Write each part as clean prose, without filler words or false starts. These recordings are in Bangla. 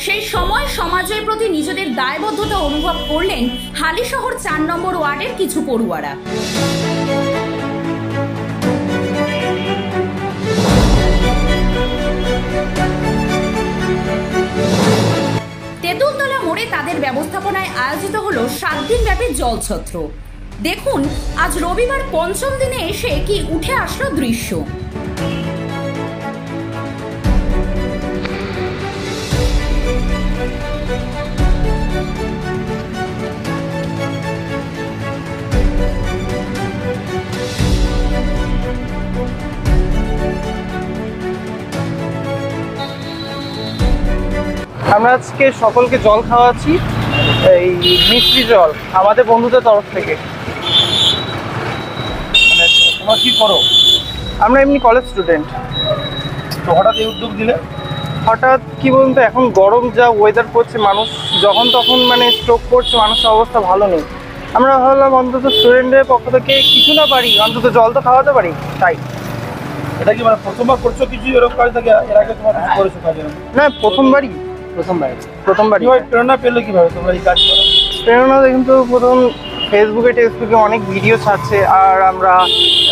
সেই সময় সমাজের প্রতি নিজেদের দায়বদ্ধতা অনুভব করলেন হালিশহর ৪ নম্বর ওয়ার্ডের কিছু পড়ুয়ারা। তেঁতুলতলা মোড়ে তাদের ব্যবস্থাপনায় আয়োজিত হলো ৭ দিন ব্যাপী জলছত্র। দেখুন আজ রবিবার পঞ্চম দিনে এসে কি উঠে আসলো দৃশ্য। আমরা আজকে সকলকে জল খাওয়াচ্ছি, এই মিষ্টি জল আমাদের বন্ধুদের তরফ থেকে। তোমার কি করো? আমরা এমনি কলেজ স্টুডেন্ট। তো হঠাৎ এই উদ্যোগ দিলে? হঠাৎ কি বলুন তো, এখন গরম যা ওয়েদার পড়ছে, মানুষ যখন তখন স্ট্রোক করছে, মানুষের অবস্থা ভালো নেই। আমরা ভাবলাম অন্তত স্টুডেন্টদের পক্ষ থেকে কিছু না পারি, অন্তত জল তো খাওয়াতে পারি। তাই এটা কি প্রথমবার করছো কিছু এরকম কাজ থাকে? এর আগে তোমার কিছু করেছো কাজ? না, প্রথমবারই। কিভাবে প্রেরণা পেলে, কিভাবে তোমরা এই কাজ করো? প্রেরণা কিন্তু প্রথম ফেসবুকে অনেক ভিডিও ছাড়ছে, আর আমরা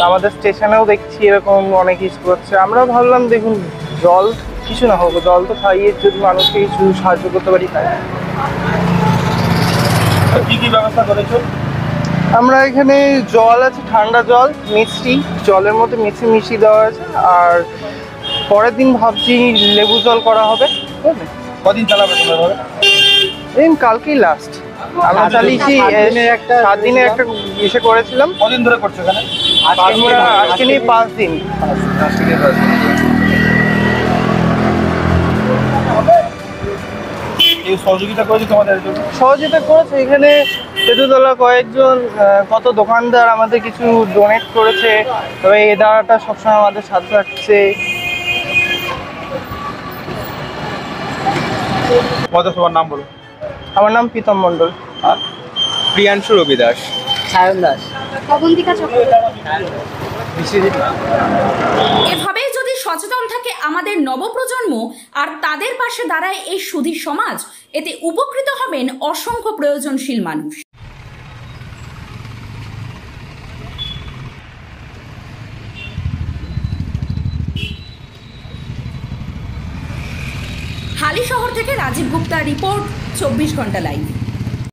আমাদের স্টেশনেও দেখছি এরকম অনেক কিছু করছে। আমরা ভাবলাম দেখুন, জল কিছু না হোক, জল তো খাইয়ে যদি মানুষকে কিছু সাহায্য করতে পারি। তাই কি ব্যবস্থা করেছো? আমরা এখানে জল আছে, ঠান্ডা জল, মিষ্টি জলের মধ্যে মিশিয়ে দেওয়া আছে। আর পরের দিন ভাবছি লেবু জল করা হবে। কদিন চালাবে তোমরা? কালকেই লাস্ট। আমরা চালিয়েছি 7 দিনে একটা ইসে করেছিলাম। কদিন ধরে করছো এখানে? আজকে নিয়ে 5 দিন। এই সহযোগিতা করেছে তোমাদের জন্য? সহযোগিতা করেছে এখানে তেঁতুলতলা কয়েকজন কত দোকানদার আমাদের কিছু ডোনেট করেছে। তবে এই দাঁড়াটা সবসময় আমাদের সাথে থাকছে। তোমার নাম বলো। আমার নাম প্রীতম মণ্ডল। আর প্রিয়াংশু রবি দাস, সায়ন দাস, অবন্তিকা এভাবেই যদি সচেতন থাকে আমাদের নবপ্রজন্ম আর তাদের পাশে দাঁড়ায় এই সুধী সমাজ, এতে উপকৃত হবেন অসংখ্য প্রয়োজনশীল মানুষ। হালিশহর থেকে রাজীব গুপ্তার রিপোর্ট, 24 ঘন্টা লাইভ।